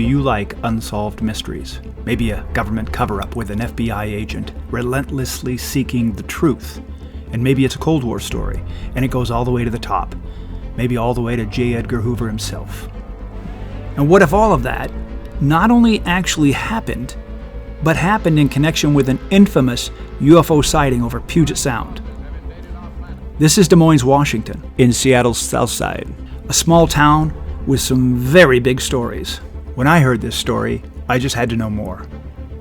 Do you like unsolved mysteries? Maybe a government cover-up with an FBI agent relentlessly seeking the truth. And maybe it's a Cold War story, and it goes all the way to the top. Maybe all the way to J. Edgar Hoover himself. And what if all of that not only actually happened, but happened in connection with an infamous UFO sighting over Puget Sound? This is Des Moines, Washington, in Seattle's Southside, a small town with some very big stories. When I heard this story, I just had to know more,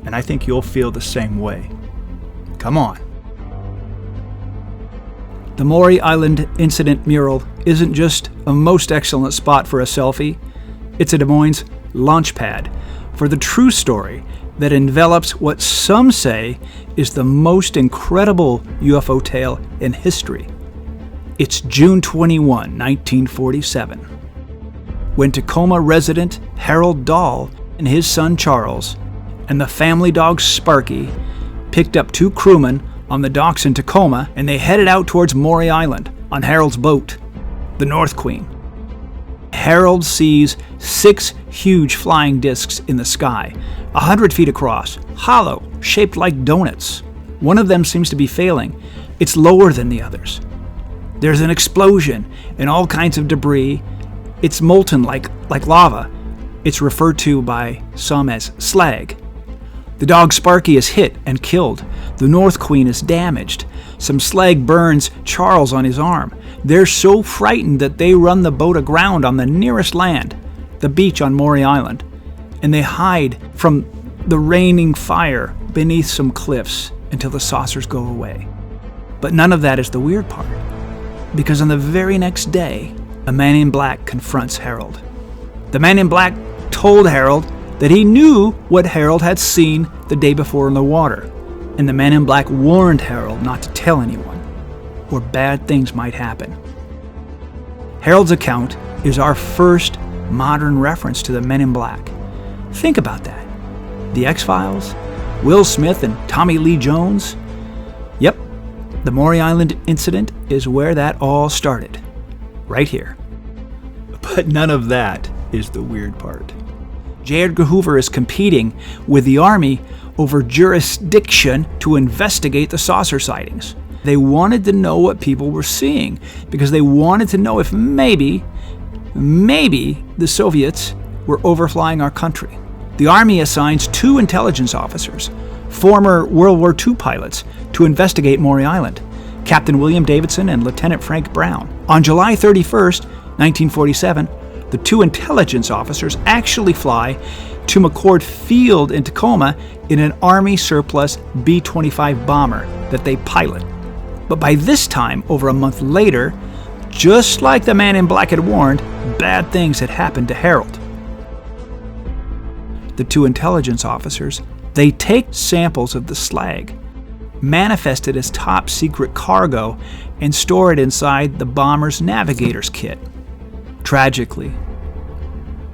and I think you'll feel the same way. Come on. The Maury Island Incident Mural isn't just a most excellent spot for a selfie, it's a Des Moines launch pad for the true story that envelops what some say is the most incredible UFO tale in history. It's June 21, 1947, when Tacoma resident Harold Dahl and his son Charles and the family dog Sparky picked up two crewmen on the docks in Tacoma, and they headed out towards Maury Island on Harold's boat, the North Queen. Harold sees 6 huge flying discs in the sky, 100 feet across, hollow, shaped like donuts. One of them seems to be failing. It's lower than the others. There's an explosion and all kinds of debris. It's molten like lava. It's referred to by some as slag. The dog Sparky is hit and killed. The North Queen is damaged. Some slag burns Charles on his arm. They're so frightened that they run the boat aground on the nearest land, the beach on Maury Island, and they hide from the raining fire beneath some cliffs until the saucers go away. But none of that is the weird part, because on the very next day, a man in black confronts Harold. The man in black told Harold that he knew what Harold had seen the day before in the water, and the man in black warned Harold not to tell anyone, or bad things might happen. Harold's account is our first modern reference to the Men in Black. Think about that. The X-Files, Will Smith and Tommy Lee Jones. Yep, the Maury Island incident is where that all started, right here. But none of that is the weird part. J. Edgar Hoover is competing with the Army over jurisdiction to investigate the saucer sightings. They wanted to know what people were seeing because they wanted to know if maybe the Soviets were overflying our country. The Army assigns 2 intelligence officers, former World War II pilots, to investigate Maury Island, Captain William Davidson and Lieutenant Frank Brown. On July 31st, 1947, the 2 intelligence officers actually fly to McCord Field in Tacoma in an Army surplus B-25 bomber that they pilot. But by this time, over a month later, just like the man in black had warned, bad things had happened to Harold. The 2 intelligence officers, they take samples of the slag, manifest it as top secret cargo, and store it inside the bomber's navigator's kit. Tragically,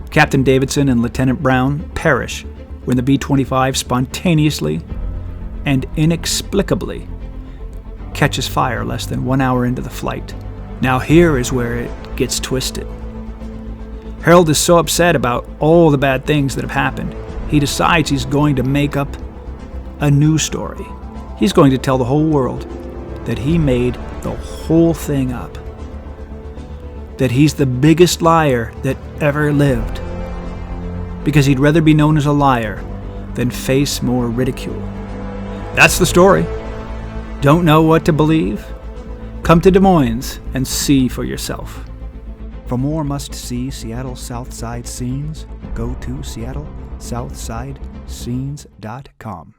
Captain Davidson and Lieutenant Brown perish when the B-25 spontaneously and inexplicably catches fire less than 1 hour into the flight. Now here is where it gets twisted. Harold is so upset about all the bad things that have happened, he decides he's going to make up a new story. He's going to tell the whole world that he made the whole thing up. That he's the biggest liar that ever lived. Because he'd rather be known as a liar than face more ridicule. That's the story. Don't know what to believe? Come to Des Moines and see for yourself. For more must-see Seattle Southside scenes, go to SeattleSouthsideScenes.com.